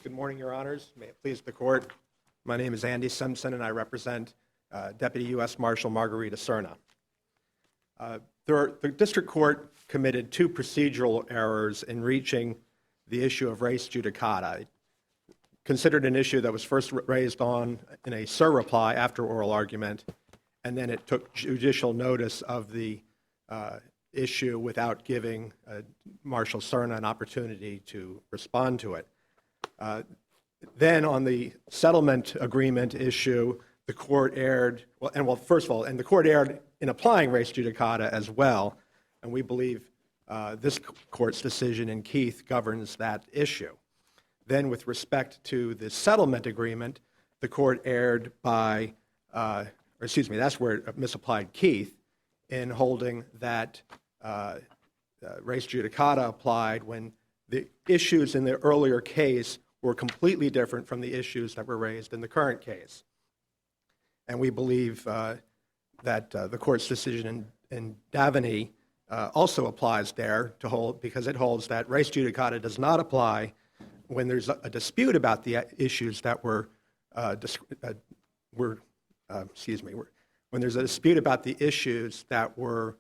Good morning, Your Honors. May it please the Court. My name is Andy Simpson, and I represent Deputy U.S. Marshal Margarita Serna. The District Court committed two procedural errors in reaching the issue of res judicata. It considered an issue that was first raised in a surreply after oral argument, and then it took judicial notice of the issue without giving Marshal Serna an opportunity to respond to it. Then on the settlement agreement issue, the court erred, and the court erred in applying res judicata as well, and we believe this court's decision in Keith governs that issue. Then with respect to the settlement agreement, the court erred that's where it misapplied Keith in holding that res judicata applied when the issues in the earlier case were completely different from the issues that were raised in the current case. And we believe that the court's decision in Davany also applies there because it holds that res judicata does not apply when there's a dispute about the issues that when there's a dispute about the issues that were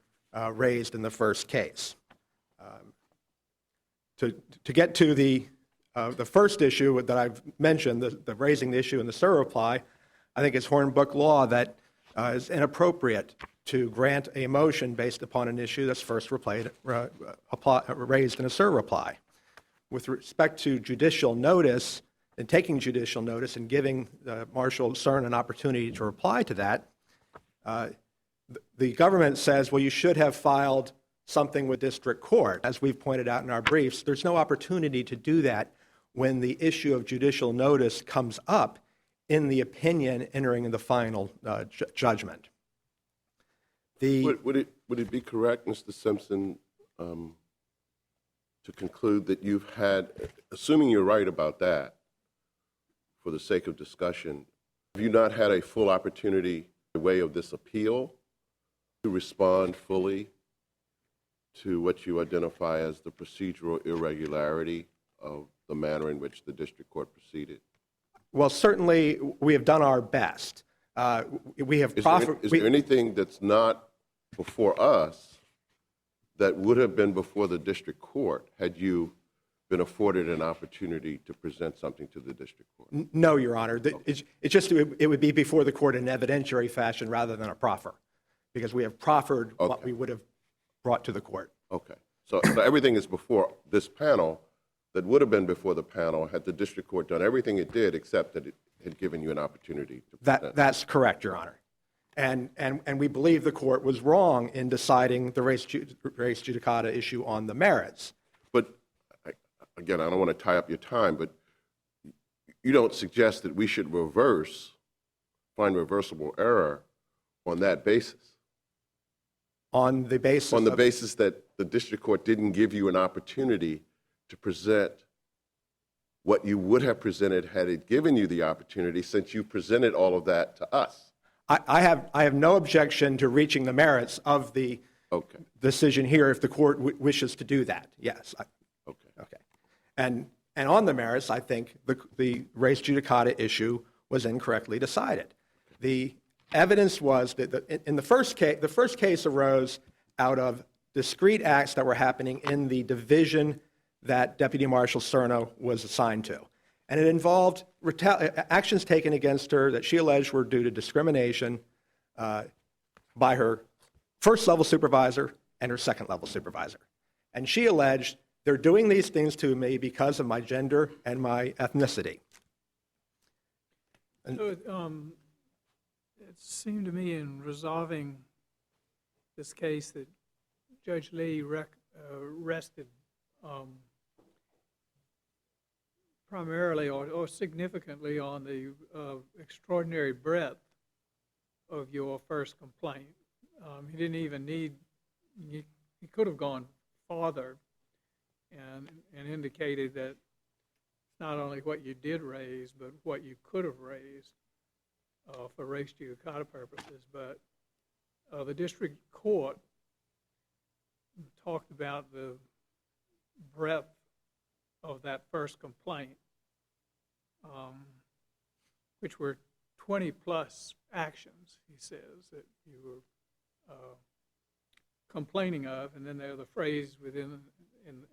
raised in the first case. To get to the first issue that I've mentioned, the raising the issue in the surreply, I think it's Hornbook law that is inappropriate to grant a motion based upon an issue that's first raised in a surreply. With respect to judicial notice and taking judicial notice and giving Marshal Serna an opportunity to reply to that, the government says, well, you should have filed something with district court. As we've pointed out in our briefs, there's no opportunity to do that when the issue of judicial notice comes up in the opinion entering in the final judgment. Would it be correct, Mr. Simpson, to conclude that you've had, assuming you're right about that, for the sake of discussion, have you not had a full opportunity, the way of this appeal, to respond fully to what you identify as the procedural irregularity of the manner in which the district court proceeded? Well, certainly we have done our best. Is there anything that's not before us that would have been before the district court had you been afforded an opportunity to present something to the district court? No, Your Honor. Okay. It would be before the court in evidentiary fashion rather than a proffer, because we have proffered what we would have brought to the court. Okay. So everything is before this panel that would have been before the panel had the district court done everything it did except that it had given you an opportunity to present. That's correct, Your Honor. And we believe the court was wrong in deciding the res judicata issue on the merits. But, again, I don't want to tie up your time, but you don't suggest that we should find reversible error on that basis? On the basis that the district court didn't give you an opportunity to present what you would have presented had it given you the opportunity, since you presented all of that to us. I have no objection to reaching the merits of the decision here if the court wishes to do that. Yes. Okay. And on the merits, I think the res judicata issue was incorrectly decided. The evidence was that in the first case arose out of discrete acts that were happening in the division that Deputy Marshal Serna was assigned to. And it involved actions taken against her that she alleged were due to discrimination by her first-level supervisor and her second-level supervisor. And she alleged, they're doing these things to me because of my gender and my ethnicity. So it seemed to me in resolving this case that Judge Lee rested primarily or significantly on the extraordinary breadth of your first complaint. He didn't even he could have gone farther and indicated that not only what you did raise, but what you could have raised for res judicata purposes. But the district court talked about the breadth of that first complaint which were 20-plus actions, he says, that you were complaining of, and then there's the phrase in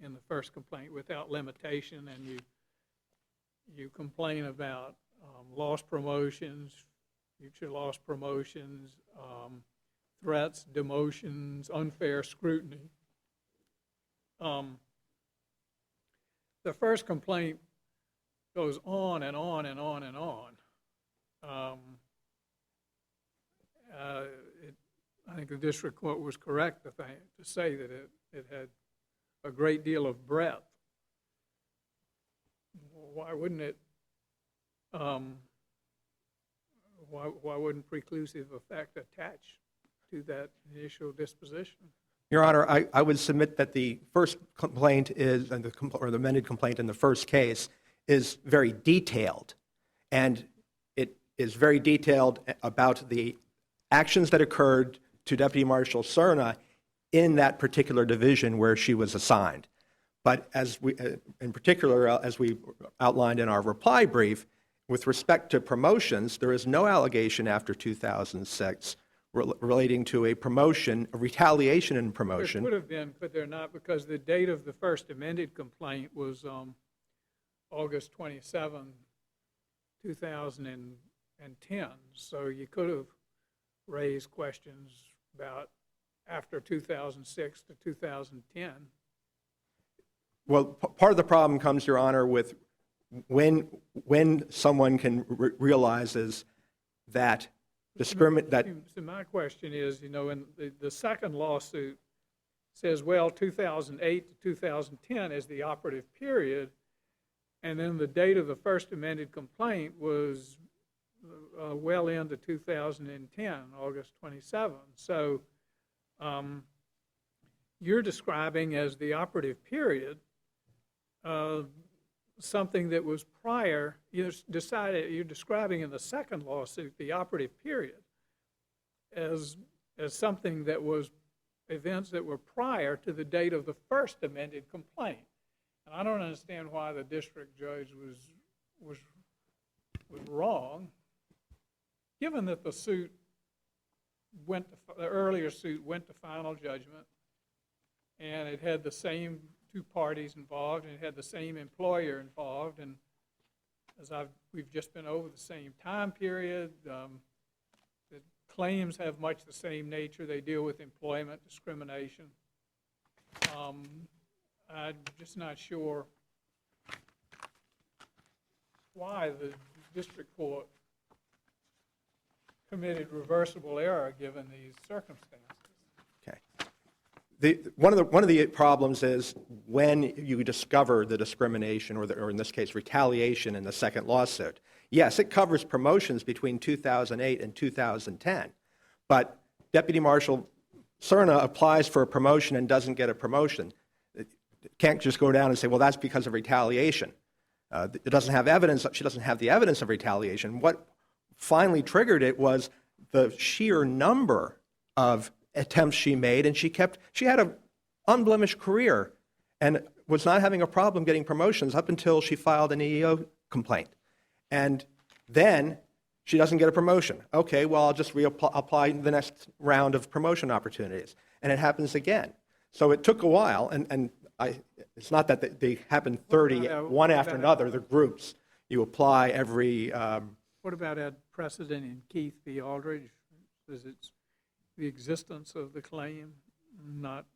the first complaint, without limitation, and you complain about lost promotions, future lost promotions, threats, demotions, unfair scrutiny. The first complaint goes on and on and on and on. I think the district court was correct to say that it had a great deal of breadth. Why wouldn't it? Why wouldn't preclusive effect attach to that initial disposition? Your Honor, I would submit that the first complaint is, or the amended complaint in the first case, is very detailed, and it is very detailed about the actions that occurred to Deputy Marshal Serna in that particular division where she was assigned. But as we, in particular, as we outlined in our reply brief, with respect to promotions, there is no allegation after 2006 relating to a promotion, a retaliation in promotion. There could have been, could there not? Because the date of the first amended complaint was August 27, 2010. So you could have raised questions about after 2006 to 2010. Well, part of the problem comes, Your Honor, with when someone can realizes that So my question is, you know, in the second lawsuit says, well, 2008 to 2010 is the operative period, and then the date of the first amended complaint was well into 2010, August 27. So you're describing as the operative period something that was prior. You're describing in the second lawsuit the operative period as something that was events that were prior to the date of the first amended complaint. And I don't understand why the district judge was wrong, given that the suit the earlier suit went to final judgment, and it had the same two parties involved, and it had the same employer involved, and as we've just been over the same time period, the claims have much the same nature. They deal with employment discrimination. I'm just not sure why the district court committed reversible error given these circumstances. Okay. One of the problems is when you discover the discrimination, or in this case, retaliation in the second lawsuit. Yes, it covers promotions between 2008 and 2010, but Deputy Marshal Serna applies for a promotion and doesn't get a promotion. It can't just go down and say, well, that's because of retaliation. It doesn't have evidence. She doesn't have the evidence of retaliation. What finally triggered it was the sheer number of attempts she made, and she had an unblemished career and was not having a problem getting promotions up until she filed an EEO complaint. And then she doesn't get a promotion. Okay, well, I'll just apply the next round of promotion opportunities. And it happens again. So it took a while, and it's not that they happen 30, one after another, the groups. You apply every... What about that precedent in Keith v. Aldridge? Is it the existence of the claim, not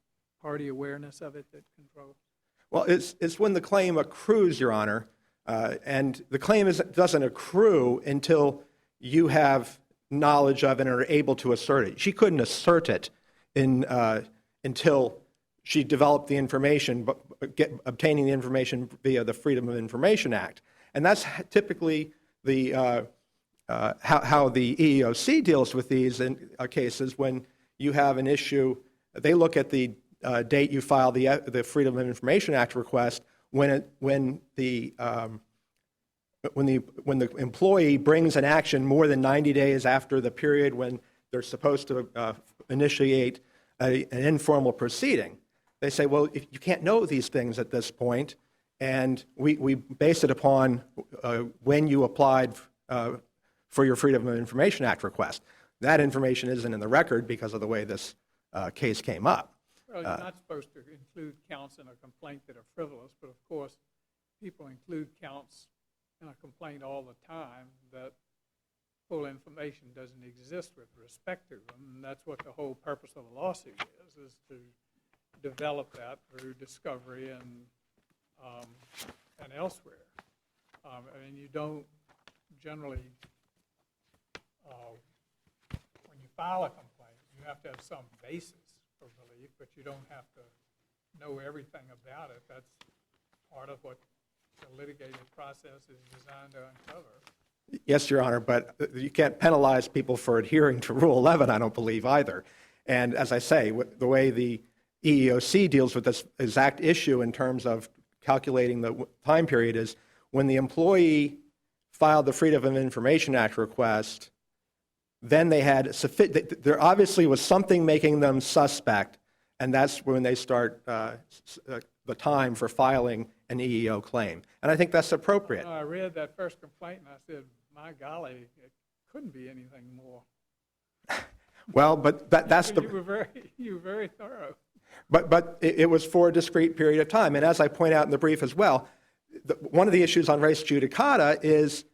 party awareness of it that controls? Well, it's when the claim accrues, Your Honor, and the claim doesn't accrue until you have knowledge of it and are able to assert it. She couldn't assert it until she developed the information, obtaining the information via the Freedom of Information Act. And that's typically how the EEOC deals with these cases. When you have an issue, they look at the date you file the Freedom of Information Act request. When the employee brings an action more than 90 days after the period when they're supposed to initiate an informal proceeding, they say, well, if you can't know these things at this point, and we base it upon when you applied for your Freedom of Information Act request. That information isn't in the record because of the way this case came up. Well, you're not supposed to include counts in a complaint that are frivolous, but of course, people include counts in a complaint all the time that full information doesn't exist with respect to them, and that's what the whole purpose of a lawsuit is to develop that through discovery and elsewhere. I mean, you don't generally, when you file a complaint, you have to have some basis for belief, but you don't have to know everything about it. That's part of what the litigated process is designed to uncover. Yes, Your Honor, but you can't penalize people for adhering to Rule 11, I don't believe, either. And as I say, the way the EEOC deals with this exact issue in terms of calculating the time period is when the employee filed the Freedom of Information Act request, then they had there obviously was something making them suspect, and that's when they start the time for filing an EEO claim. And I think that's appropriate. I read that first complaint and I said, my golly, it couldn't be anything more. Well, but that's You were very thorough. But it was for a discrete period of time. And as I point out in the brief as well, one of the issues on res judicata is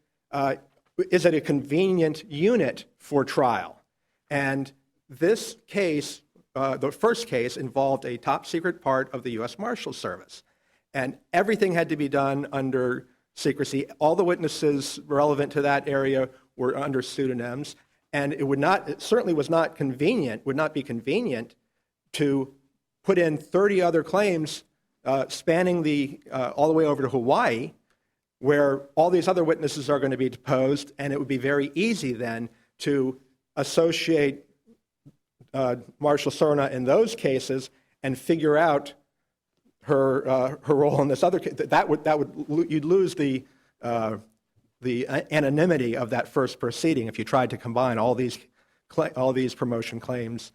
it a convenient unit for trial? And this case, the first case, involved a top secret part of the U.S. Marshals Service. And everything had to be done under secrecy. All the witnesses relevant to that area were under pseudonyms. And it certainly was not convenient, would not be convenient to put in 30 other claims spanning all the way over to Hawaii, where all these other witnesses are going to be deposed, and it would be very easy then to associate Marshal Serna in those cases and figure out her role in this other case. You'd lose the anonymity of that first proceeding if you tried to combine all these promotion claims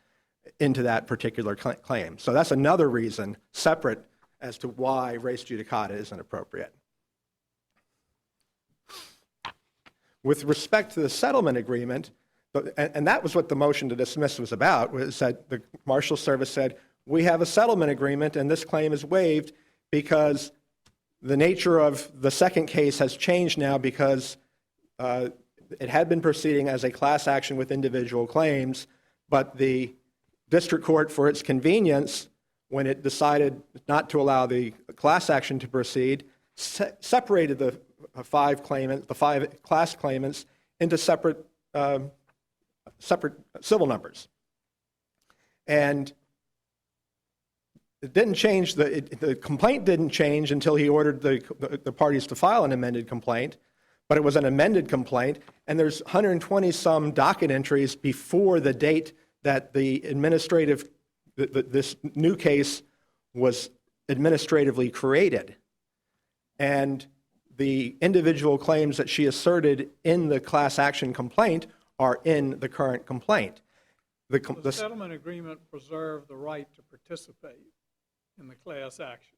into that particular claim. So that's another reason, separate, as to why res judicata isn't appropriate. With respect to the settlement agreement, and that was what the motion to dismiss was about, was that the Marshal Service said, we have a settlement agreement and this claim is waived because the nature of the second case has changed now because it had been proceeding as a class action with individual claims, but the district court, for its convenience, when it decided not to allow the class action to proceed, separated the five class claimants into separate civil numbers. And it didn't change, the complaint didn't change until he ordered the parties to file an amended complaint, but it was an amended complaint, and there's 120 some docket entries before the date that this new case was administratively created. And the individual claims that she asserted in the class action complaint are in the current complaint. The settlement agreement preserved the right to participate in the class action.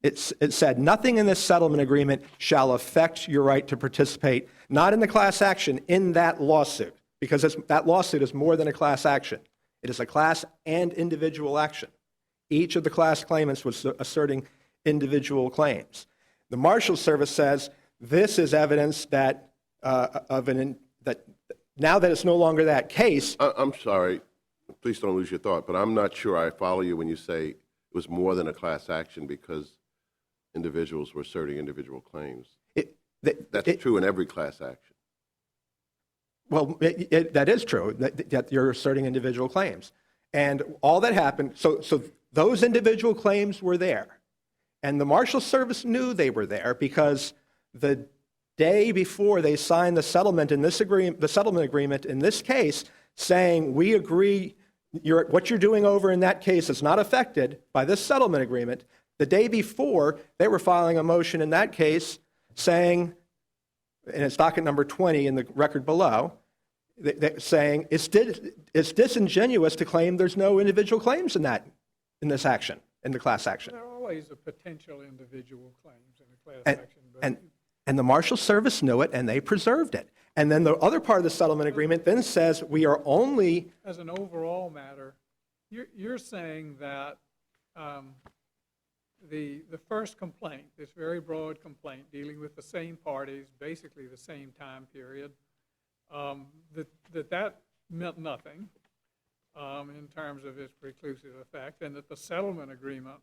It said nothing in this settlement agreement shall affect your right to participate, not in the class action, in that lawsuit, because that lawsuit is more than a class action. It is a class and individual action. Each of the class claimants was asserting individual claims. The Marshal Service says this is evidence that that now that it's no longer that case. I'm sorry, please don't lose your thought, but I'm not sure I follow you when you say it was more than a class action because individuals were asserting individual claims. That's true in every class action. Well, that is true, that you're asserting individual claims. And all that happened, so those individual claims were there. And the Marshal Service knew they were there because the day before they signed the settlement agreement in this case, saying we agree what you're doing over in that case is not affected by this settlement agreement. The day before, they were filing a motion in that case saying, and it's docket number 20 in the record below, saying it's disingenuous to claim there's no individual claims in this action, in the class action. There are always a potential individual claims in a class And, action. But and the Marshal Service knew it, and they preserved it. And then the other part of the settlement agreement then says we are only, as an overall matter, you're saying that the first complaint, this very broad complaint dealing with the same parties, basically the same time period, that meant nothing in terms of its preclusive effect, and that the settlement agreement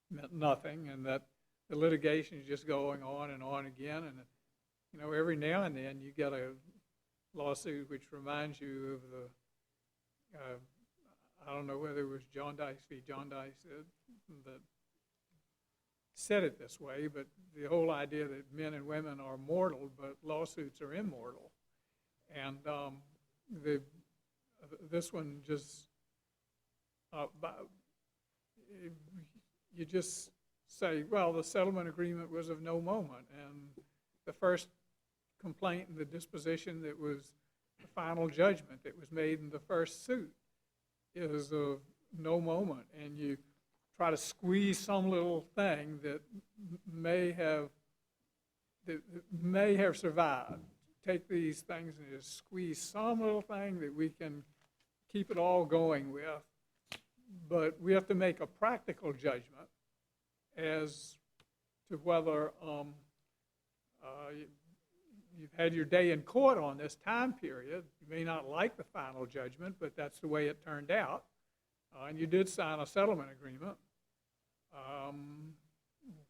meant nothing, and that the litigation is just going on and on again, and every now and then you get a lawsuit which reminds you of the I don't know whether it was John Dice v. John Dice that said it this way, but the whole idea that men and women are mortal, but lawsuits are immortal. And this one just, you just say, well, the settlement agreement was of no moment, and the first complaint and the disposition that was the final judgment that was made in the first suit is of no moment, and you try to squeeze some little thing that may have survived. Take these things and just squeeze some little thing that we can keep it all going with, but we have to make a practical judgment as to whether you've had your day in court on this time period. You may not like the final judgment, but that's the way it turned out. And you did sign a settlement agreement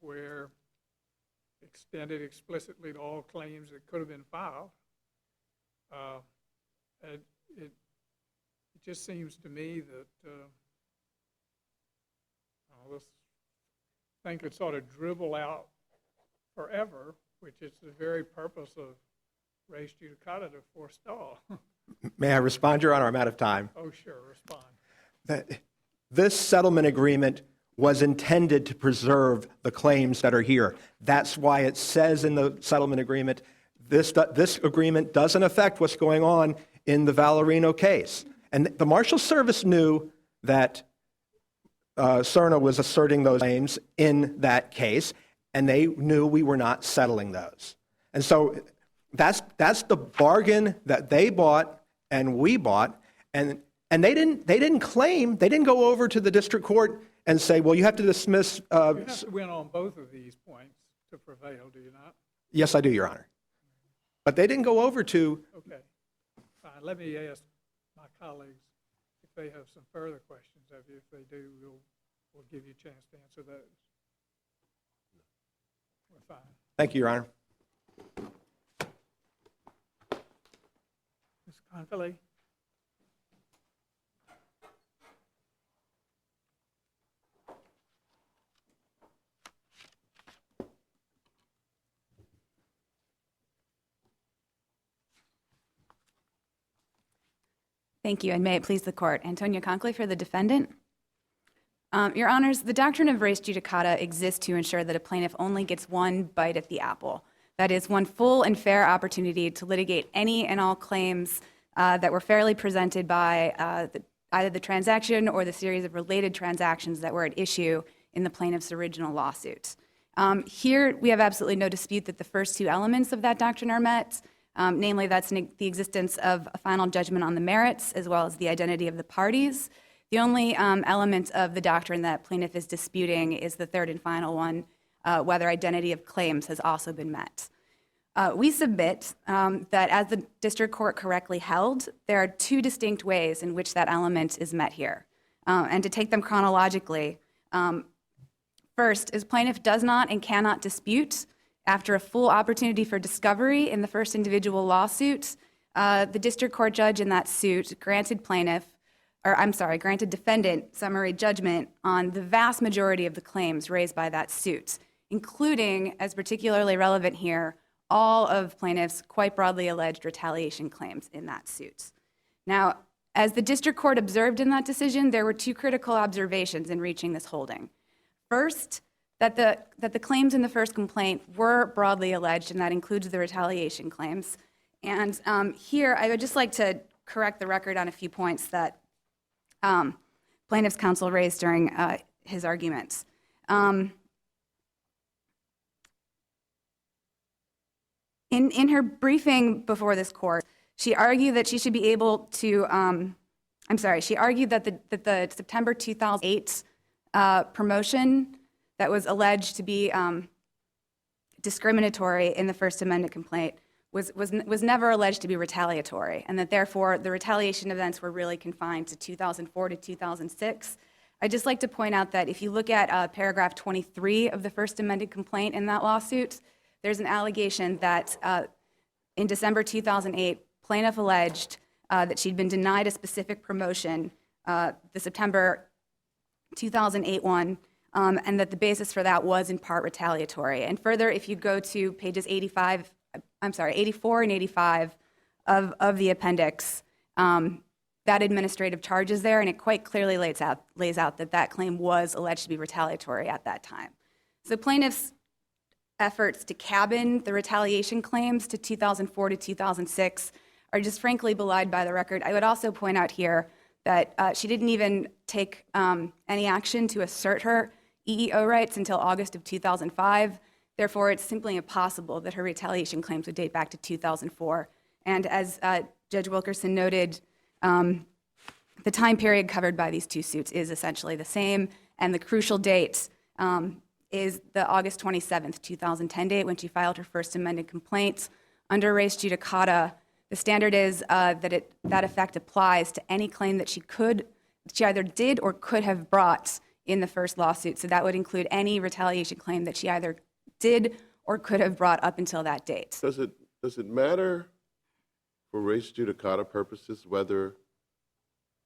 where extended explicitly to all claims that could have been filed. It just seems to me that this thing could sort of dribble out forever, which is the very purpose of res judicata, to forestall. may I respond, Your Honor? I'm out of time. Oh, sure, respond. This settlement agreement was intended to preserve the claims that are here. That's why it says in the settlement agreement, this agreement doesn't affect what's going on in the Valerino case. And the Marshal Service knew that Serna was asserting those claims in that case, and they knew we were not settling those. And so that's the bargain that they bought and we bought, and they didn't go over to the district court and say, well, you have to dismiss. You have to win on both of these points to prevail, do you not? Yes, I do, Your Honor. But they didn't go over to. Okay, fine. Let me ask my colleagues if they have some further questions of you. If they do, we'll give you a chance to answer those. We're fine. Thank you, Your Honor. Ms. Confley? Thank you, and may it please the Court. Antonia Conkley for the defendant. Your Honors, the doctrine of res judicata exists to ensure that a plaintiff only gets one bite at the apple. That is, one full and fair opportunity to litigate any and all claims that were fairly presented by either the transaction or the series of related transactions that were at issue in the plaintiff's original lawsuit. Here, we have absolutely no dispute that the first two elements of that doctrine are met. Namely, that's the existence of a final judgment on the merits as well as the identity of the parties. The only element of the doctrine that plaintiff is disputing is the third and final one, whether identity of claims has also been met. We submit that as the district court correctly held, there are two distinct ways in which that element is met here. And to take them chronologically, first is plaintiff does not and cannot dispute after a full opportunity for discovery in the first individual lawsuit, the district court judge in that suit granted defendant summary judgment on the vast majority of the claims raised by that suit, including, as particularly relevant here, all of plaintiff's quite broadly alleged retaliation claims in that suit. Now, as the district court observed in that decision, there were two critical observations in reaching this holding. First, that the claims in the first complaint were broadly alleged, and that includes the retaliation claims. And here, I would just like to correct the record on a few points that plaintiff's counsel raised during his arguments. In her briefing before this court, she argued that she should be able to, she argued that the September 2008 promotion that was alleged to be discriminatory in the First Amendment complaint was never alleged to be retaliatory, and that therefore the retaliation events were really confined to 2004 to 2006. I'd just like to point out that if you look at paragraph 23 of the First Amendment complaint in that lawsuit, there's an allegation that in December 2008, plaintiff alleged that she'd been denied a specific promotion, the September 2008 one, and that the basis for that was in part retaliatory. And further, if you go to pages 84 and 85 of the appendix, that administrative charge is there, and it quite clearly lays out that that claim was alleged to be retaliatory at that time. So plaintiff's efforts to cabin the retaliation claims to 2004 to 2006 are just frankly belied by the record. I would also point out here that she didn't even take any action to assert her EEO rights until August of 2005. Therefore, it's simply impossible that her retaliation claims would date back to 2004. And as Judge Wilkerson noted, the time period covered by these two suits is essentially the same, and the crucial date is the August 27th, 2010 date when she filed her First Amendment complaint. Under res judicata, the standard is that effect applies to any claim that she either did or could have brought in the first lawsuit. So that would include any retaliation claim that she either did or could have brought up until that date. Does it matter for res judicata purposes whether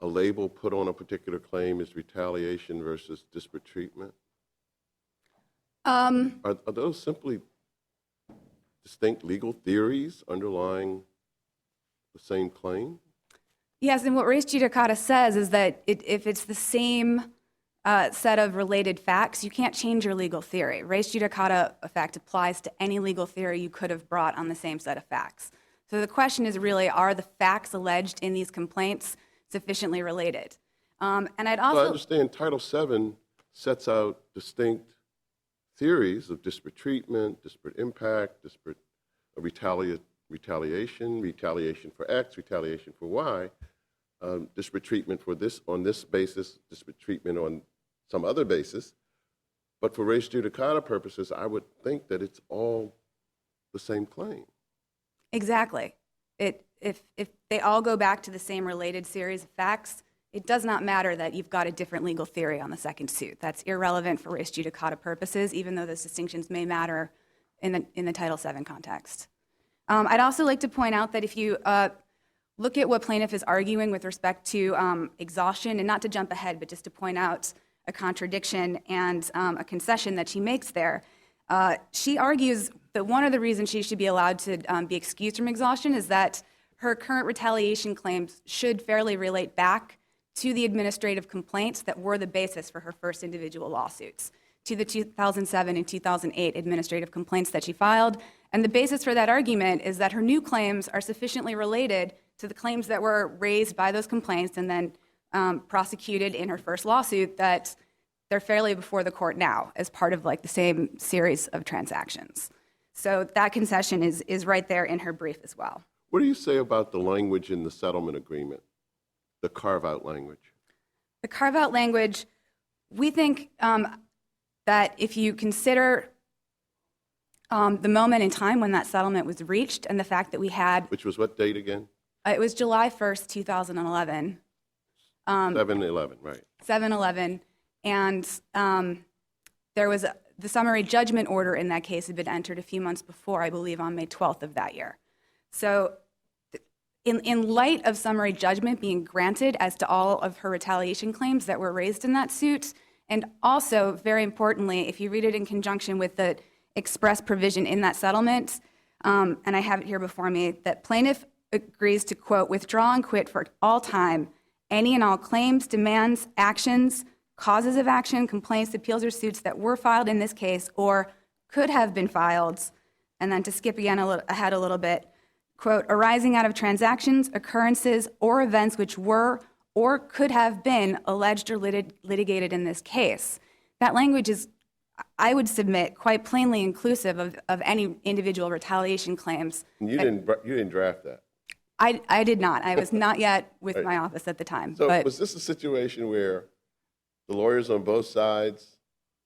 a label put on a particular claim is retaliation versus disparate treatment? Are those simply distinct legal theories underlying the same claim? Yes, and what res judicata says is that if it's the same set of related facts, you can't change your legal theory. Res judicata effect applies to any legal theory you could have brought on the same set of facts. So the question is really, are the facts alleged in these complaints sufficiently related? And I'd also... Well, I understand Title VII sets out distinct theories of disparate treatment, disparate impact, disparate retaliation, retaliation for X, retaliation for Y, disparate treatment for this on this basis, disparate treatment on some other basis. But for res judicata purposes, I would think that it's all the same claim. Exactly. If they all go back to the same related series of facts, it does not matter that you've got a different legal theory on the second suit. That's irrelevant for res judicata purposes, even though those distinctions may matter in the Title VII context. I'd also like to point out that if you look at what plaintiff is arguing with respect to exhaustion, and not to jump ahead, but just to point out a contradiction and a concession that she makes there, she argues that one of the reasons she should be allowed to be excused from exhaustion is that her current retaliation claims should fairly relate back to the administrative complaints that were the basis for her first individual lawsuits, to the 2007 and 2008 administrative complaints that she filed. And the basis for that argument is that her new claims are sufficiently related to the claims that were raised by those complaints and then prosecuted in her first lawsuit, that they're fairly before the court now as part of like the same series of transactions. So that concession is right there in her brief as well. What do you say about the language in the settlement agreement, the carve-out language? The carve-out language, we think that if you consider the moment in time when that settlement was reached and the fact that we had... Which was what date again? It was July 1st, 2011. 7/11, right. 7/11. And there was the summary judgment order in that case had been entered a few months before, I believe on May 12th of that year. So in light of summary judgment being granted as to all of her retaliation claims that were raised in that suit, and also, very importantly, if you read it in conjunction with the express provision in that settlement, and I have it here before me, that plaintiff agrees to, quote, withdraw and quit for all time any and all claims, demands, actions, causes of action, complaints, appeals, or suits that were filed in this case or could have been filed. And then to skip again ahead a little bit, quote, arising out of transactions, occurrences, or events which were or could have been alleged or litigated in this case. That language is, I would submit, quite plainly inclusive of any individual retaliation claims. And you didn't draft that. I did not. I was not yet with my office at the time. So but was this a situation where the lawyers on both sides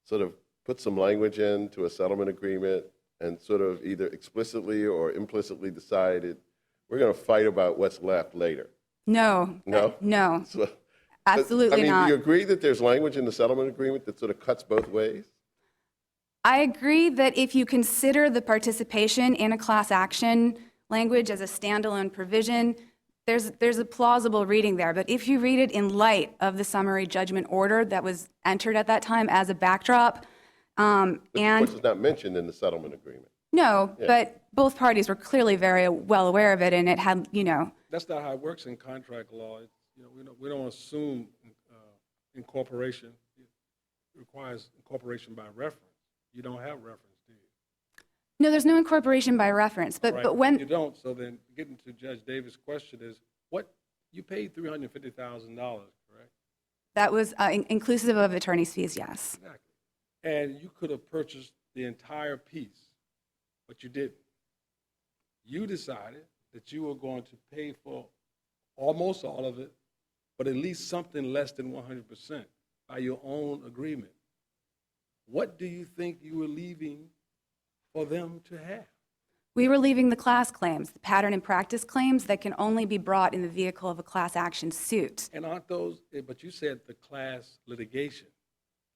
sort of put some language into a settlement agreement and sort of either explicitly or implicitly decided we're going to fight about what's left later? No. No? No. So, Absolutely I mean, not. do you agree that there's language in the settlement agreement that sort of cuts both ways? I agree that if you consider the participation in a class action language as a standalone provision, there's a plausible reading there. But if you read it in light of the summary judgment order that was entered at that time as a backdrop, Which is not mentioned in the settlement agreement. no, Yeah. but both parties were clearly very well aware of it, and it had, That's not how it works in contract law. We don't assume incorporation. It requires incorporation by reference. You don't have reference, do you? no, there's no incorporation by reference. But Right. but when You don't, so then getting to Judge Davis' question is, what, you paid $350,000, correct? that was inclusive of attorney's fees, yes. Exactly. And you could have purchased the entire piece, but you didn't. You decided that you were going to pay for almost all of it, but at least something less than 100% by your own agreement. What do you think you were leaving for them to have? We were leaving the class claims, the pattern and practice claims that can only be brought in the vehicle of a class action suit. And aren't those, but you said the class litigation.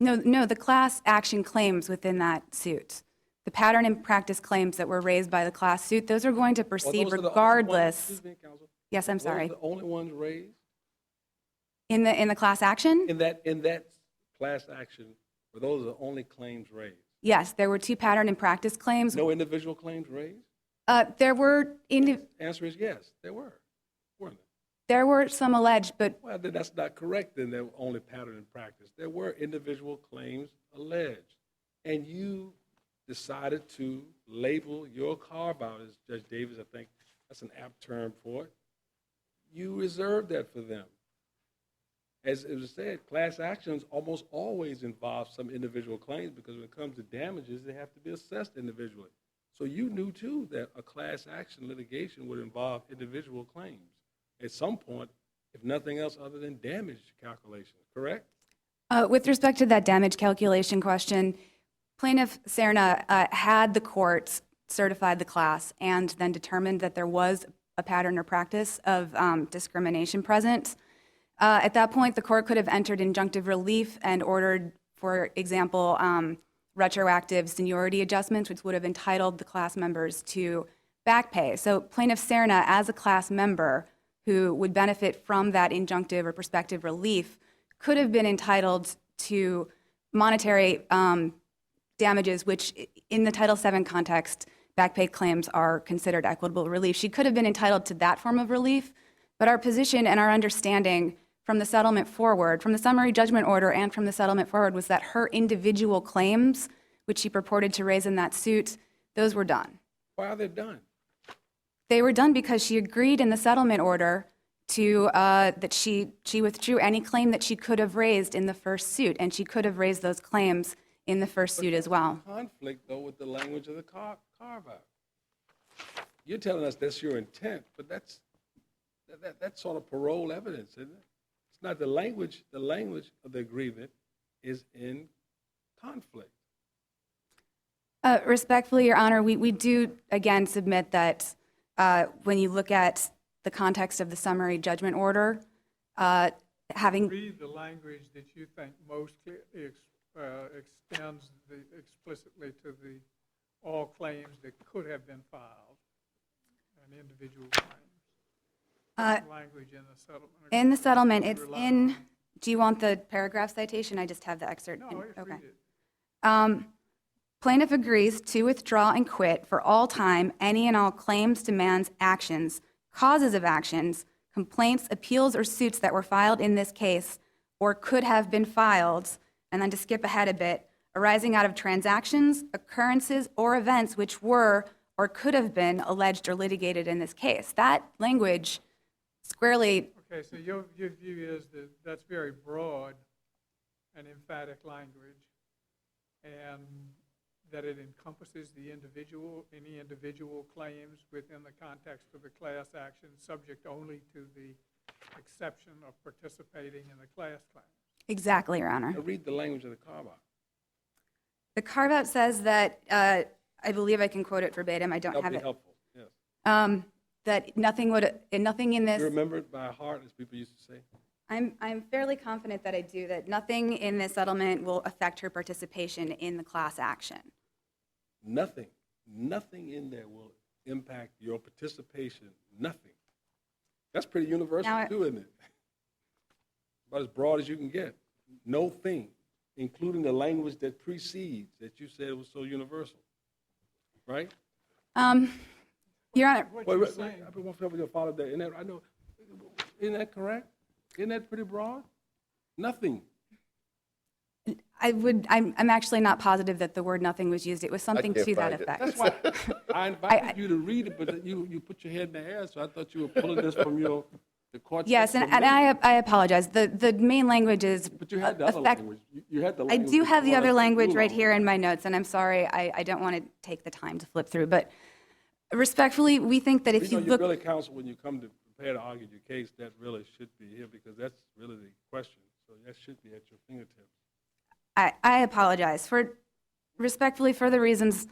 No, the class action claims within that suit. The pattern and practice claims that were raised by the class suit, those are going to Well, proceed those are the only ones- regardless. Excuse me, counsel. Yes, I'm Those sorry. are the only ones raised? In the class action? In that class action, were those the only claims raised? Yes, there were two pattern and practice claims. No individual claims raised? There were Answer is yes, there were, weren't there were some alleged, but there? Well, then that's not correct, then they were only pattern and practice. There were individual claims alleged, and you decided to label your carve-out, as Judge Davis, I think that's an apt term for it. You reserved that for them. As it was said, class actions almost always involve some individual claims because when it comes to damages, they have to be assessed individually. So you knew too that a class action litigation would involve individual claims at some point, if nothing else other than damage calculations, correct? with respect to that damage calculation question, plaintiff Serna had the courts certified the class and then determined that there was a pattern or practice of discrimination present. At that point, the court could have entered injunctive relief and ordered, for example, retroactive seniority adjustments, which would have entitled the class members to back pay. So plaintiff Serna, as a class member who would benefit from that injunctive or prospective relief, could have been entitled to monetary damages, which in the Title VII context, back pay claims are considered equitable relief. She could have been entitled to that form of relief, but our position and our understanding from the settlement forward, from the summary judgment order and from the settlement forward, was that her individual claims, which she purported to raise in that suit, those were done. Why are they done? They were done because she agreed in the settlement order to that she withdrew any claim that she could have raised in the first suit, and she could have raised those claims in the first suit as well. Conflict, though, with the language of the carve-out. You're telling us that's your intent, but that's sort of parole evidence, isn't it? It's not the language. The language of the agreement is in conflict. Respectfully, Your Honor, we do, again, submit that when you look at the context of the summary judgment order, having... Read the language that you think most clearly extends explicitly to the all claims that could have been filed, and individual claims. Language in the settlement. In the settlement, it's Rely in... on. Do you want the paragraph citation? I just have the excerpt. No, just Okay. read it. Plaintiff agrees to withdraw and quit for all time any and all claims, demands, actions, causes of actions, complaints, appeals, or suits that were filed in this case or could have been filed, and then to skip ahead a bit, arising out of transactions, occurrences, or events which were or could have been alleged or litigated in this case. That language squarely... Okay, so your view is that that's very broad and emphatic language, and that it encompasses any individual claims within the context of the class action, subject only to the exception of participating in the class claim. Exactly, Your Honor. Now read the language of the carve-out. The carve-out says that, I believe I can quote it verbatim, I don't That'll have be it. helpful, yes. That nothing in this. You remember it by heart, as people used to say? I'm fairly confident that I do, that nothing in this settlement will affect her participation in the class action. Nothing in there will impact your participation, nothing. That's pretty universal Now, too, isn't it? About as broad as you can get. No thing, including the language that precedes, that you said was so universal, right? Your Honor, Wait, I've been to follow that. Isn't that correct? Isn't that pretty broad? Nothing. I'm actually not positive that the word nothing was used. It was something can't to that find it. effect. That's why I invited you to read it, but you put your head in the air, so I thought you were pulling this from the court. Yes, and I apologize. The main language is. But you had the other language. You had the I language. do have the before other us to language rule right on. here in my notes, and I'm sorry, I don't want to take the time to flip through, but respectfully, we think that if you You're look. really counsel when you come to prepare to argue your case, that really should be here, because that's really the question. So that should be at your fingertips. I apologize respectfully for the reasons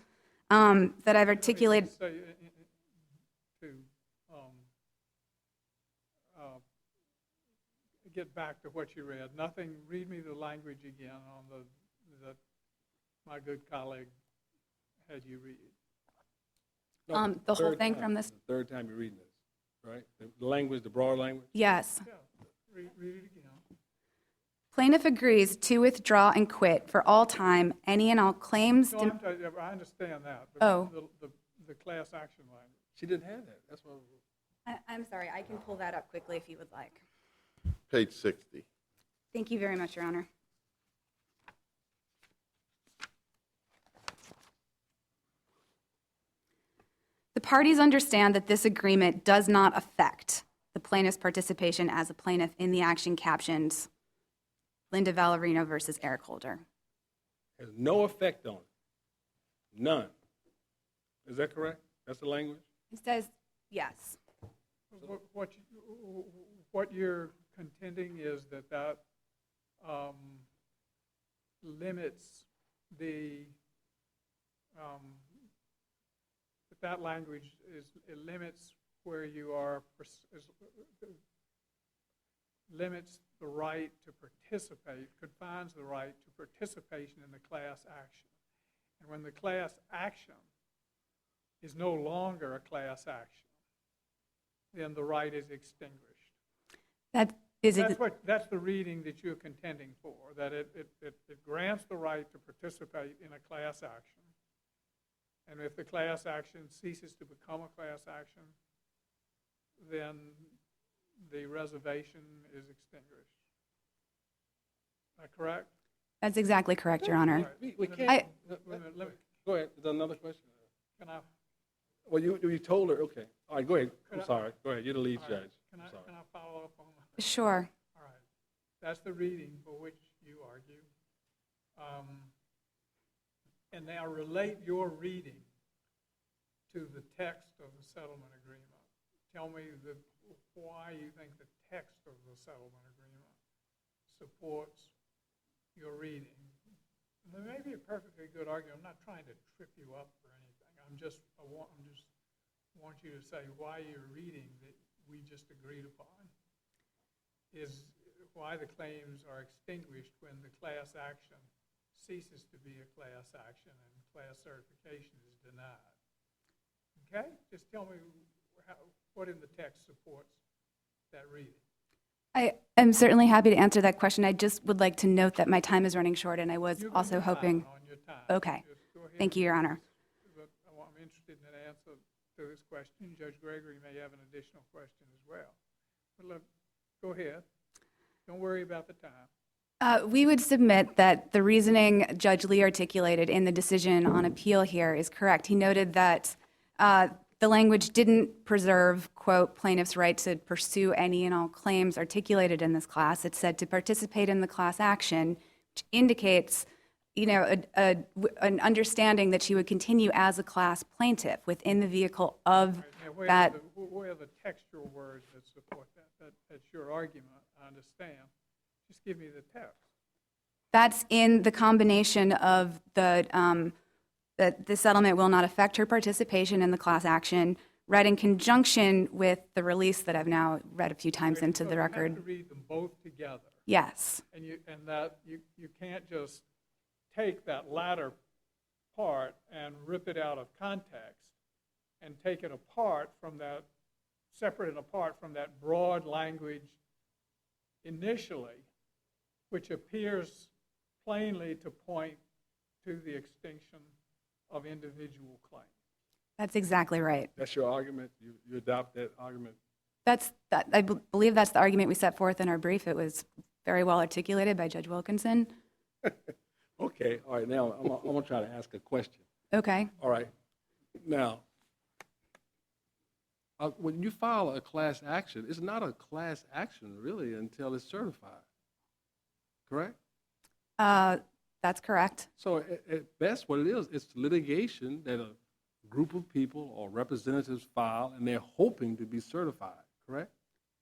that I've articulated. Say, to get back to what you read, read me the language again on that my good colleague had you read. No, The whole third thing time. from this. The third time you're reading this, right? The language, the broad language. Yes. Yeah, read it again. Plaintiff agrees to withdraw and quit for all time any and all claims. No, I understand that. But Oh. The class action language. She didn't have that. That's what. I'm sorry, I can pull that up quickly if you would like. Page 60. Thank you very much, Your Honor. The parties understand that this agreement does not affect the plaintiff's participation as a plaintiff in the action captioned Linda Valerino versus Eric Holder. Has no effect on it. None. Is that correct? That's the language? It says yes. What you're contending is that limits that language it limits where you are, limits the right to participate, confines the right to participation in the class action. And when the class action is no longer a class action, then the right is extinguished. That's the reading that you're contending for, that it grants the right to participate in a class action. And if the class action ceases to become a class action, then the reservation is extinguished. Is that correct? That's exactly correct, Your Honor. We can't. I- Go ahead. Is there another question? Can I, Well, you told her. Okay. All right. Go ahead. Could I'm I- sorry. Go ahead. You're the lead all right, judge. can I'm sorry. I follow up on that? Sure. All right. That's the reading for which you argue. And now relate your reading to the text of the settlement agreement. Tell me why you think the text of the settlement agreement supports your reading. And there may be a perfectly good argument. I'm not trying to trip you up or anything. I want you to say why your reading that we just agreed upon is why the claims are extinguished when the class action ceases to be a class action and class certification is denied. Okay? Just tell me what in the text supports that reading. I am certainly happy to answer that question. I just would like to note that my time is running short, and I was You can also rely hoping. on your time. Okay. Just go ahead Thank you, Your and- Honor. But I'm interested in an answer to this question. Judge Gregory may have an additional question as well. But look, go ahead. Don't worry about the time. We would submit that the reasoning Judge Lee articulated in the decision on appeal here is correct. He noted that the language didn't preserve, quote, plaintiff's right to pursue any and all claims articulated in this class. It said to participate in the class action, which indicates, an understanding that she would continue as a class plaintiff within the vehicle of Now, that. where are the textual words that support that? That's your argument, I understand. Just give me the text. That's in the combination of that the settlement will not affect her participation in the class action, read in conjunction with the release that I've now read a few times into So the you record. have to read them both together. Yes. And that you can't just take that latter part and rip it out of context and take it apart from that, separate and apart from that broad language initially, which appears plainly to point to the extinction of individual claims. That's exactly right. That's your argument? You adopt that argument? I believe that's the argument we set forth in our brief. It was very well articulated by Judge Wilkinson. Okay, all right, now I'm going to try to ask a question. Okay. All right, now, when you file a class action, it's not a class action really until it's certified, correct? That's correct. So at best, what it is, it's litigation that a group of people or representatives file, and they're hoping to be certified, correct?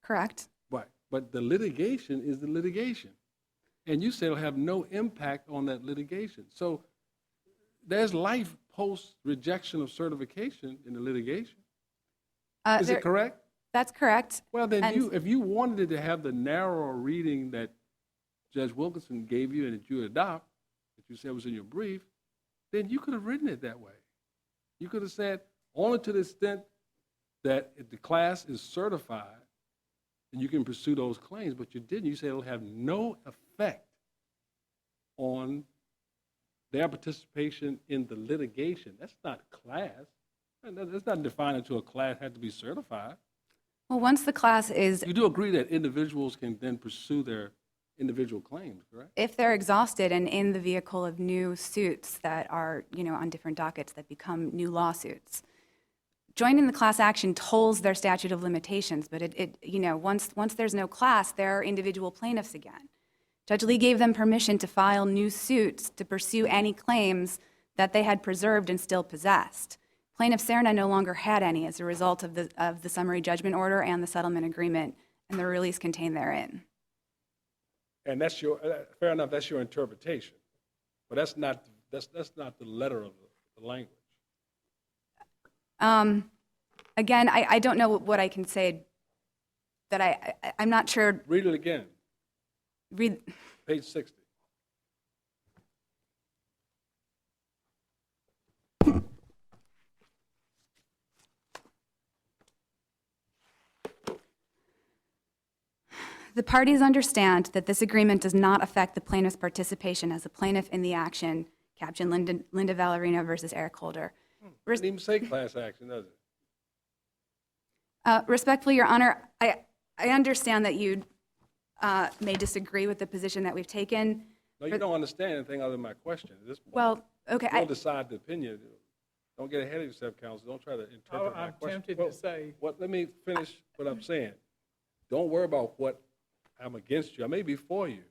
Correct. Right, but the litigation is the litigation. And you say it'll have no impact on that litigation. So there's life post-rejection of certification in the litigation. Is it correct? That's correct. Well, then And- if you wanted it to have the narrower reading that Judge Wilkinson gave you and that you adopt, that you said was in your brief, then you could have written it that way. You could have said, only to the extent that if the class is certified, then you can pursue those claims, but you didn't. You said it'll have no effect on their participation in the litigation. That's not class. That's not defined into a class had to be certified. Well, once the class is, You do agree that individuals can then pursue their individual claims, correct? if they're exhausted and in the vehicle of new suits that are, on different dockets that become new lawsuits, joining the class action tolls their statute of limitations, but once there's no class, there are individual plaintiffs again. Judge Lee gave them permission to file new suits to pursue any claims that they had preserved and still possessed. Plaintiff Serna no longer had any as a result of the summary judgment order and the settlement agreement and the release contained therein. And that's your, fair enough, that's your interpretation. But that's not the letter of the language. Again, I don't know what I can say that I'm not sure. Read it again, Read. page 60. The parties understand that this agreement does not affect the plaintiff's participation as a plaintiff in the action, Captain Linda Valerino versus Eric Holder. Didn't even say class action, does it? Respectfully, Your Honor, I understand that you may disagree with the position that we've taken. No, you don't understand anything other than my question at this point. Well, okay. You don't decide the opinion. Don't get ahead of yourself, counsel. Don't try to interpret my I'm question. tempted Well, to say, let me finish what I'm saying. Don't worry about what I'm against you. I may be for you.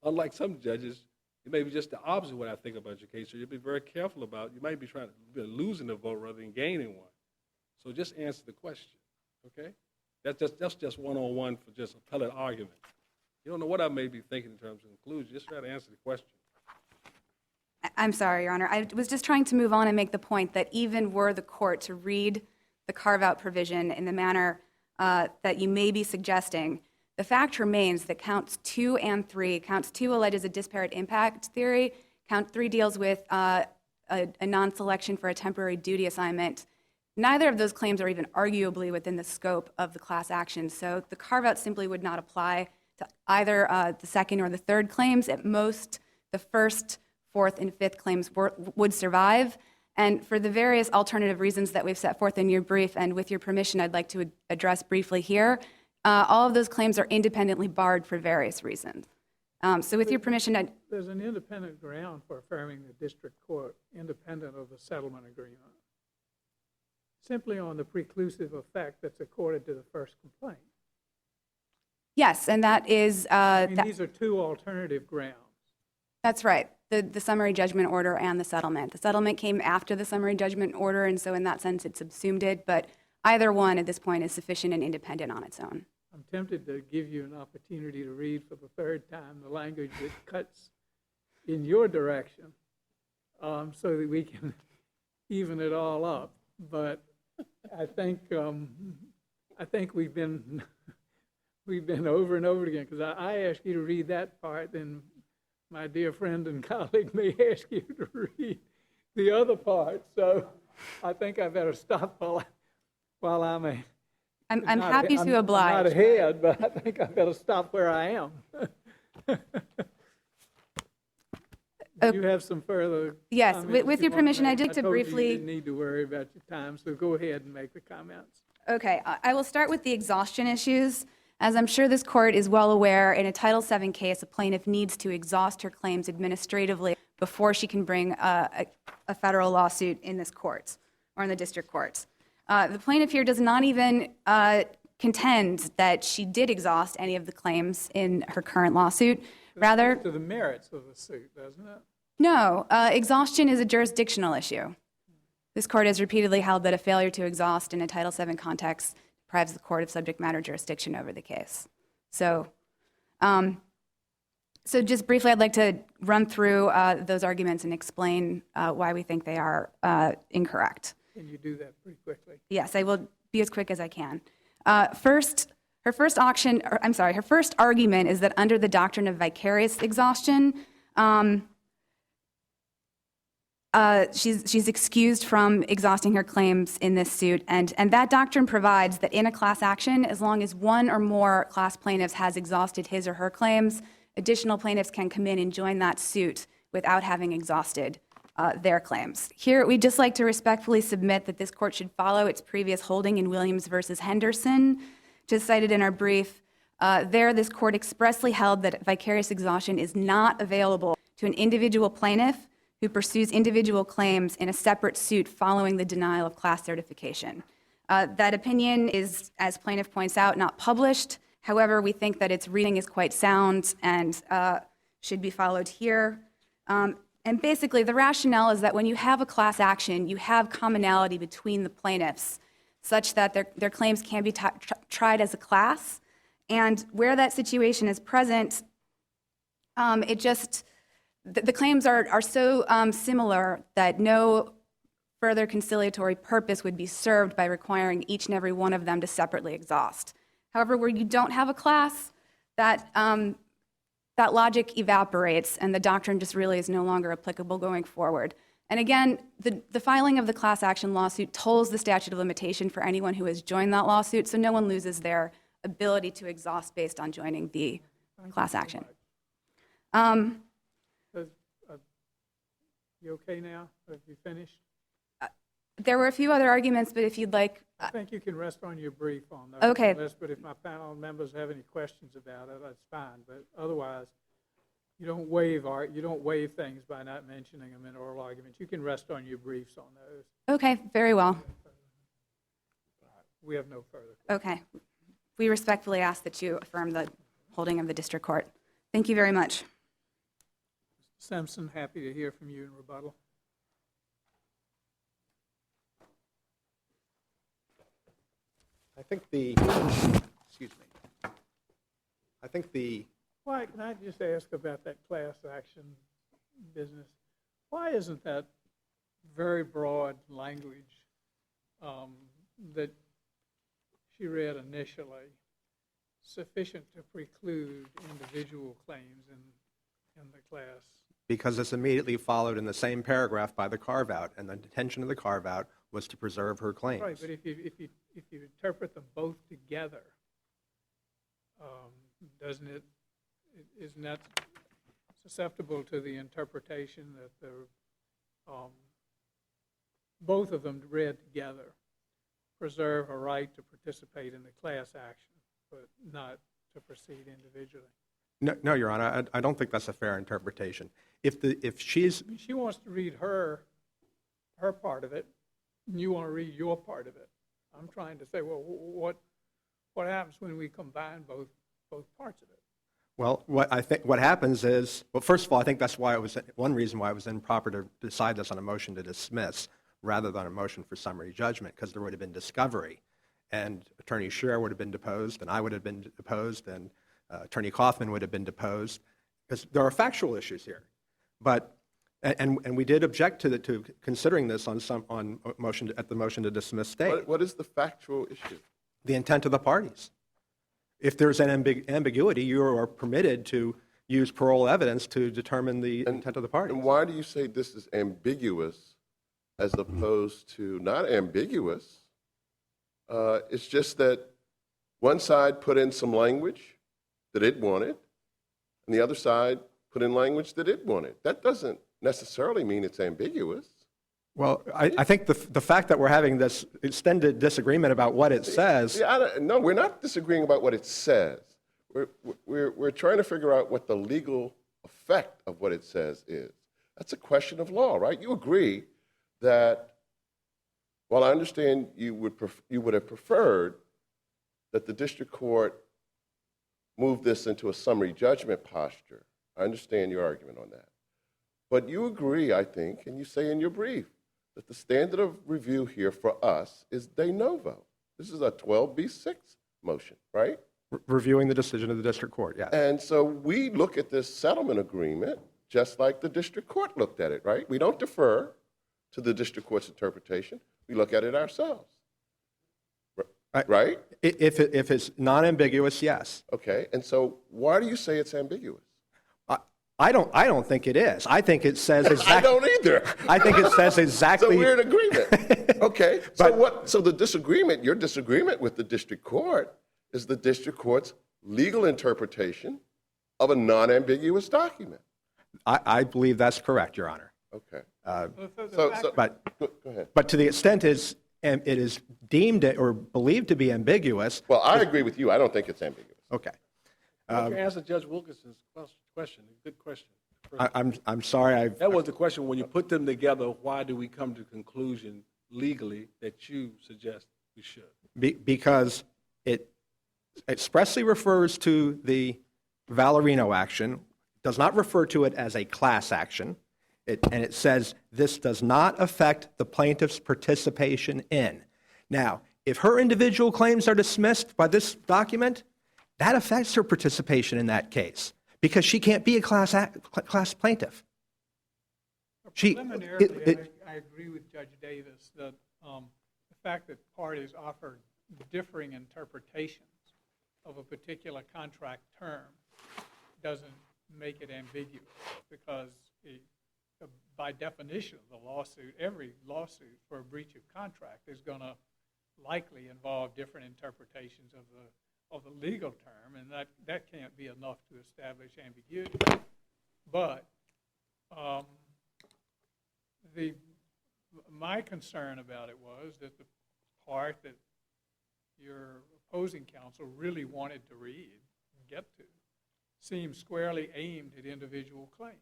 Unlike some judges, it may be just the opposite of what I think about your case. So you'll be very careful about. You might be trying to be losing a vote rather than gaining one. So just answer the question, okay? That's just one-on-one for just appellate argument. You don't know what I may be thinking in terms of conclusion. Just try to answer the question. I'm sorry, Your Honor. I was just trying to move on and make the point that even were the court to read the carve-out provision in the manner that you may be suggesting, the fact remains that counts 2 and 3, counts 2 alleges a disparate impact theory, count 3 deals with a non-selection for a temporary duty assignment. Neither of those claims are even arguably within the scope of the class action, so the carve-out simply would not apply to either the second or the third claims. At most, the first, fourth, and fifth claims would survive. And for the various alternative reasons that we've set forth in your brief, and with your permission, I'd like to address briefly here, all of those claims are independently barred for various reasons. So with your permission, there's an independent ground for affirming the district court independent of the settlement agreement, simply on the preclusive effect that's accorded to the first complaint. yes, and that is... I mean, these are 2 alternative grounds. That's right. the summary judgment order and the settlement. The settlement came after the summary judgment order, and so in that sense, it subsumed it, but either one at this point is sufficient and independent on its own. I'm tempted to give you an opportunity to read for the third time the language that cuts in your direction, so that we can even it all up. But I think we've been over and over again, because I asked you to read that part, and my dear friend and colleague may ask you to read the other part. So I think I better stop while I'm I'm happy to oblige. I'm not ahead, but I think I better stop where I am. Do you have some further Yes, comments with you your want to permission, make? I'd like to I told you briefly- you didn't need to worry about your time, so go ahead and make the comments. Okay, I will start with the exhaustion issues. As I'm sure this court is well aware, in a Title VII case, a plaintiff needs to exhaust her claims administratively before she can bring a federal lawsuit in this court or in the district courts. The plaintiff here does not even contend that she did exhaust any of the claims in her current lawsuit. Rather, To the merits of the suit, doesn't it? no, exhaustion is a jurisdictional issue. This court has repeatedly held that a failure to exhaust in a Title VII context deprives the court of subject matter jurisdiction over the case. So just briefly, I'd like to run through those arguments and explain why we think they are incorrect. Can you do that pretty quickly? Yes, I will be as quick as I can. Her first argument is that under the doctrine of vicarious exhaustion, she's excused from exhausting her claims in this suit, and that doctrine provides that in a class action, as long as one or more class plaintiffs has exhausted his or her claims, additional plaintiffs can come in and join that suit without having exhausted their claims. Here, we'd just like to respectfully submit that this court should follow its previous holding in Williams versus Henderson, just cited in our brief. There, this court expressly held that vicarious exhaustion is not available to an individual plaintiff who pursues individual claims in a separate suit following the denial of class certification. That opinion is, as plaintiff points out, not published. However, we think that its reading is quite sound and should be followed here. And basically, the rationale is that when you have a class action, you have commonality between the plaintiffs such that their claims can be tried as a class. And where that situation is present, the claims are so similar that no further conciliatory purpose would be served by requiring each and every one of them to separately exhaust. However, where you don't have a class, that logic evaporates and the doctrine just really is no longer applicable going forward. And again, the filing of the class action lawsuit tolls the statute of limitation for anyone who has joined that lawsuit, so no one loses their ability to exhaust based on joining the class action. You okay now? Have you finished? There were a few other arguments, but if you'd like... I think you can rest on your brief on those. Okay. But if my panel members have any questions about it, that's fine. But otherwise, you don't waive things by not mentioning them in oral arguments. You can rest on your briefs on those. Okay, very well. We have no further. Okay. We respectfully ask that you affirm the holding of the district court. Thank you very much. Simpson, happy to hear from you in rebuttal. I think Why, can I just ask about that class action business? Why isn't that very broad language that she read initially sufficient to preclude individual claims in the class? because it's immediately followed in the same paragraph by the carve-out, and the intention of the carve-out was to preserve her claims. Right, but if you interpret them both together, isn't that susceptible to the interpretation that both of them read together preserve a right to participate in the class action, but not to proceed individually? No, Your Honor, I don't think that's a fair interpretation. If she's... She wants to read her part of it, and you want to read your part of it. I'm trying to say, well, what happens when we combine both parts of it? Well, what happens is, well, first of all, I think that's why one reason why it was improper to decide this on a motion to dismiss rather than a motion for summary judgment, because there would have been discovery, and Attorney Scherer would have been deposed, and I would have been deposed, and Attorney Kaufman would have been deposed, because there are factual issues here. But and we did object to considering this at the motion to dismiss stage. What is the factual issue? The intent of the parties. If there's an ambiguity, you are permitted to use parole evidence to determine the intent of the parties. And why do you say this is ambiguous as opposed to not ambiguous? It's just that one side put in some language that it wanted, and the other side put in language that it wanted. That doesn't necessarily mean it's ambiguous. Well, I think the fact that we're having this extended disagreement about what it says. No, we're not disagreeing about what it says. We're trying to figure out what the legal effect of what it says is. That's a question of law, right? You agree that, while I understand you would have preferred that the district court move this into a summary judgment posture. I understand your argument on that. But you agree, I think, and you say in your brief, that the standard of review here for us is de novo. This is a 12b6 motion, right? Reviewing the decision of the district court, yes. And so we look at this settlement agreement just like the district court looked at it, right? We don't defer to the district court's interpretation. We look at it ourselves, right? If it's non-ambiguous, yes. Okay, and so why do you say it's ambiguous? I don't think it is. I think it says exactly. I don't either. I think it says exactly. So we're in agreement. Okay. So the disagreement, your disagreement with the district court, is the district court's legal interpretation of a non-ambiguous document. I believe that's correct, Your Honor. Okay. Go ahead. But to the extent it is deemed or believed to be ambiguous. Well, I agree with you. I don't think it's ambiguous. Okay. You answer Judge Wilkinson's question. Good question. I'm sorry. That was the question. When you put them together, why do we come to the conclusion legally that you suggest we should? Because it expressly refers to the Valerino action, does not refer to it as a class action, and it says this does not affect the plaintiff's participation in. Now, if her individual claims are dismissed by this document, that affects her participation in that case because she can't be a class plaintiff. Preliminarily, I agree with Judge Davis that the fact that parties offer differing interpretations of a particular contract term doesn't make it ambiguous because by definition of the lawsuit, every lawsuit for a breach of contract is going to likely involve different interpretations of the legal term, and that can't be enough to establish ambiguity. But my concern about it was that the part that your opposing counsel really wanted to read and get to seems squarely aimed at individual claims.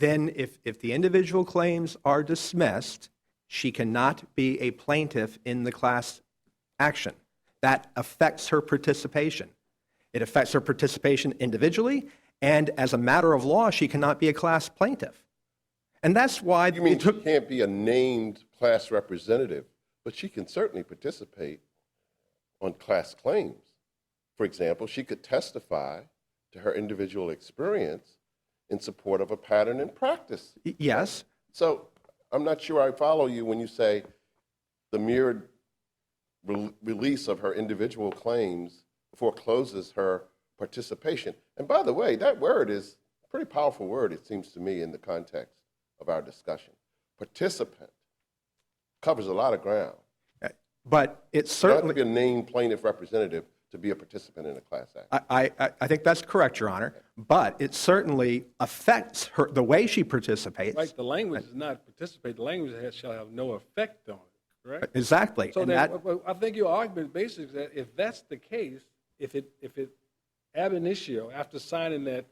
Then if the individual claims are dismissed, she cannot be a plaintiff in the class action. That affects her participation. It affects her participation individually, and as a matter of law, she cannot be a class plaintiff. And that's why... You mean she can't be a named class representative, but she can certainly participate on class claims. For example, she could testify to her individual experience in support of a pattern and practice. Yes. So I'm not sure I follow you when you say the mere release of her individual claims forecloses her participation. And by the way, that word is a pretty powerful word, it seems to me, in the context of our discussion. Participant covers a lot of ground. But it certainly... You have to be a named plaintiff representative to be a participant in a class action. I think that's correct, Your Honor. But it certainly affects her, the way she participates. Right, the language is not participate. The language shall have no effect on it, correct? Exactly. So and I think your argument basically is that if that's the case, if it ab initio, after signing that,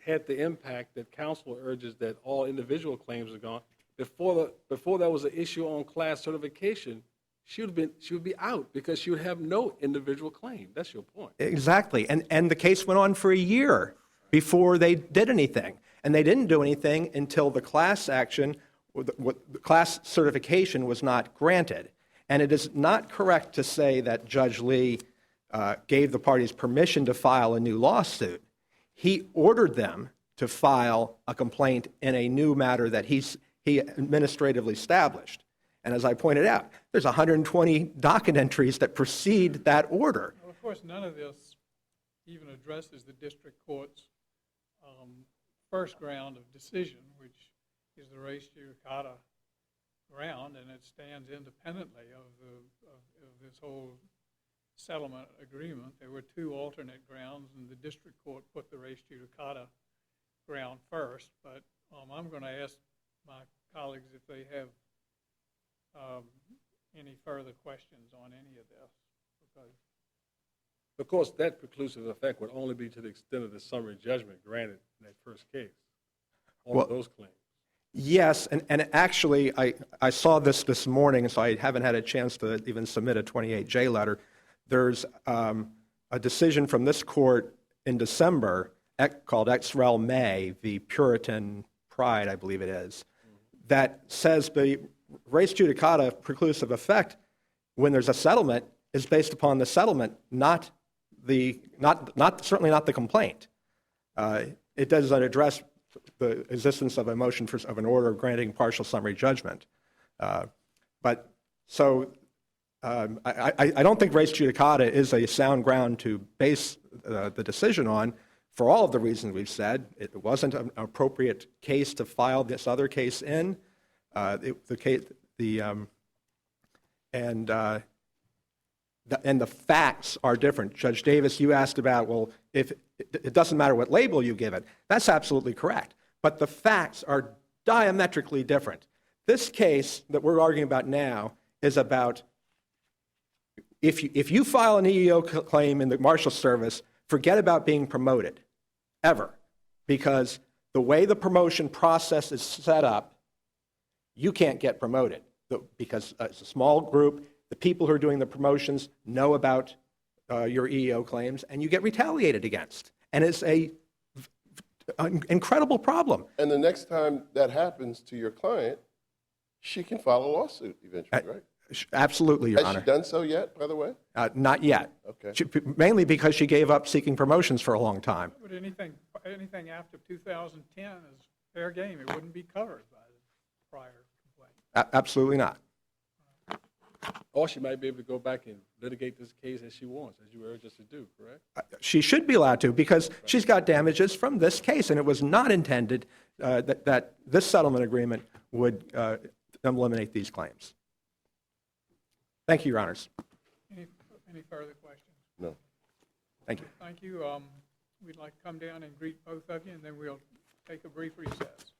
had the impact that counsel urges that all individual claims are gone, before there was an issue on class certification, she would be out because she would have no individual claim. That's your point. Exactly. And the case went on for a year before they did anything. And they didn't do anything until the class action, the class certification was not granted. And it is not correct to say that Judge Lee gave the parties permission to file a new lawsuit. He ordered them to file a complaint in a new matter that he administratively established. And as I pointed out, there's 120 docket entries that precede that order. Well, of course, none of this even addresses the district court's first ground of decision, which is the res judicata ground, and it stands independently of this whole settlement agreement. There were two alternate grounds, and the district court put the res judicata ground first. But I'm going to ask my colleagues if they have any further questions on any of this. Because Of course, that preclusive effect would only be to the extent of the summary judgment granted in that first case on those claims. Yes, and actually, I saw this morning, so I haven't had a chance to even submit a 28J letter. There's a decision from this court in December called Ex Rel May, the Puritan Pride, I believe it is, that says the res judicata preclusive effect when there's a settlement is based upon the settlement, certainly not the complaint. It doesn't address the existence of a motion of an order granting partial summary judgment. I don't think res judicata is a sound ground to base the decision on for all of the reasons we've said. It wasn't an appropriate case to file this other case in. And the facts are different. Judge Davis, you asked about, well, if it doesn't matter what label you give it. That's absolutely correct. But the facts are diametrically different. This case that we're arguing about now is about if you file an EEO claim in the Marshal Service, forget about being promoted, ever. Because the way the promotion process is set up, you can't get promoted. Because it's a small group, the people who are doing the promotions know about your EEO claims, and you get retaliated against. And it's an incredible problem. And the next time that happens to your client, she can file a lawsuit eventually, right? Absolutely, Your Has Honor. she done so yet, by the way? Not yet. Okay. Mainly because she gave up seeking promotions for a long time. but anything after 2010 is fair game. It wouldn't be covered by the prior complaint. Absolutely not. Or she might be able to go back and litigate this case as she wants, as you urge us to do, correct? She should be allowed to because she's got damages from this case, and it was not intended that this settlement agreement would eliminate these claims. Thank you, Your Honors. Any further questions? No. Thank you. Thank you. We'd like to come down and greet both of you, and then we'll take a brief recess.